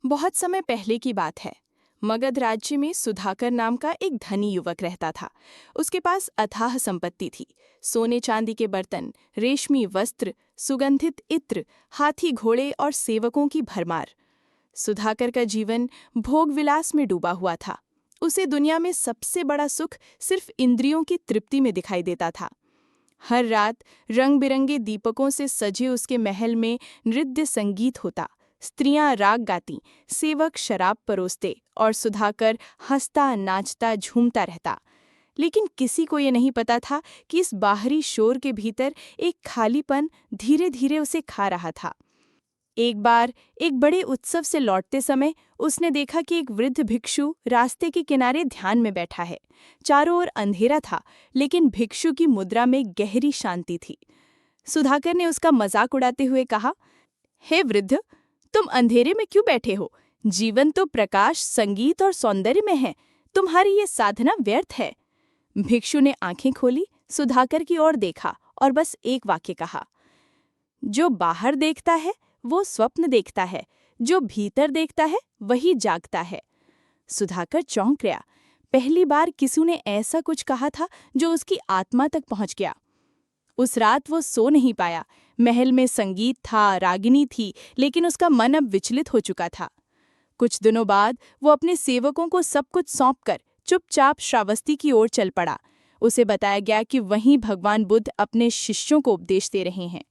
बहुत समय पहले की बात है। मगध राज्य में सुधाकर नाम का एक धनी युवक रहता था। उसके पास अथाह संपत्ति थी। सोने चांदी के बर्तन, रेशमी वस्त्र, सुगंधित इत्र, हाथी घोड़े और सेवकों की भरमार। सुधाकर का जीवन भोग विलास में डूबा हुआ था। उसे दुनिया में सबसे बड़ा सुख सिर्फ इंद्रियों की तृप्ति में दिखाई देता था। हर रात रंग बिरंगे दीपकों से सजे उसके महल में नृत्य संगीत होता। स्त्रियां राग गाती, सेवक शराब परोसते और सुधाकर हंसता नाचता झूमता रहता। लेकिन किसी को ये नहीं पता था कि इस बाहरी शोर के भीतर एक खालीपन धीरे धीरे उसे खा रहा था। एक बार एक बड़े उत्सव से लौटते समय उसने देखा कि एक वृद्ध भिक्षु रास्ते के किनारे ध्यान में बैठा है। चारों ओर अंधेरा था, लेकिन भिक्षु की मुद्रा में गहरी शांति थी। सुधाकर ने उसका मजाक उड़ाते हुए कहा, हे वृद्ध, तुम अंधेरे में क्यों बैठे हो? जीवन तो प्रकाश, संगीत और सौंदर्य में है। तुम्हारी ये साधना व्यर्थ है। भिक्षु ने आंखें खोली, सुधाकर की ओर देखा और बस एक वाक्य कहा, जो बाहर देखता है वो स्वप्न देखता है, जो भीतर देखता है वही जागता है। सुधाकर चौंक गया। पहली बार किसी ने ऐसा कुछ कहा था जो उसकी आत्मा तक पहुंच गया। उस रात वो सो नहीं पाया। महल में संगीत था, रागिनी थी, लेकिन उसका मन अब विचलित हो चुका था। कुछ दिनों बाद वो अपने सेवकों को सब कुछ सौंपकर चुपचाप श्रावस्ती की ओर चल पड़ा। उसे बताया गया कि वहीं भगवान बुद्ध अपने शिष्यों को उपदेश दे रहे हैं।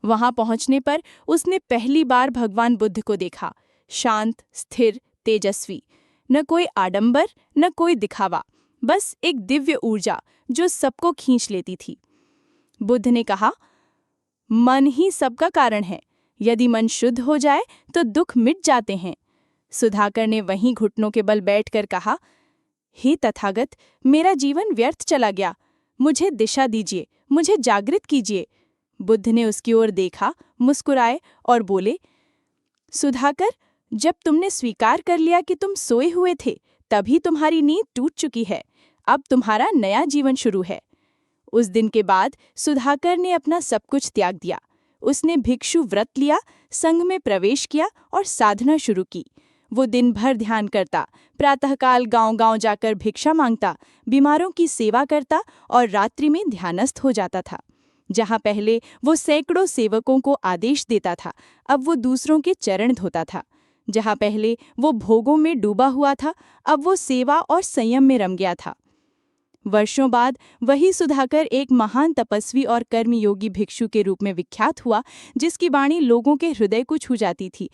वहां पहुंचने पर उसने पहली बार भगवान बुद्ध को देखा। शांत, स्थिर, तेजस्वी। न कोई आडंबर, न कोई दिखावा, बस एक दिव्य ऊर्जा जो सबको खींच लेती थी। बुद्ध ने कहा, मन ही सबका कारण है। यदि मन शुद्ध हो जाए तो दुख मिट जाते हैं। सुधाकर ने वहीं घुटनों के बल बैठकर कहा, हे तथागत, मेरा जीवन व्यर्थ चला गया। मुझे दिशा दीजिए, मुझे जागृत कीजिए। बुद्ध ने उसकी ओर देखा, मुस्कुराए और बोले, सुधाकर, जब तुमने स्वीकार कर लिया कि तुम सोए हुए थे, तभी तुम्हारी नींद टूट चुकी है। अब तुम्हारा नया जीवन शुरू है। उस दिन के बाद सुधाकर ने अपना सब कुछ त्याग दिया। उसने भिक्षु व्रत लिया, संघ में प्रवेश किया और साधना शुरू की। वो दिन भर ध्यान करता, प्रातःकाल गांव-गांव जाकर भिक्षा मांगता, बीमारों की सेवा करता और रात्रि में ध्यानस्थ हो जाता था। जहाँ पहले वो सैकड़ों सेवकों को आदेश देता था, अब वो दूसरों के चरण धोता था। जहाँ पहले वो भोगों में डूबा हुआ था, अब वो सेवा और संयम में रम गया था। वर्षों बाद वही सुधाकर एक महान तपस्वी और कर्मयोगी भिक्षु के रूप में विख्यात हुआ, जिसकी वाणी लोगों के हृदय को छू जाती थी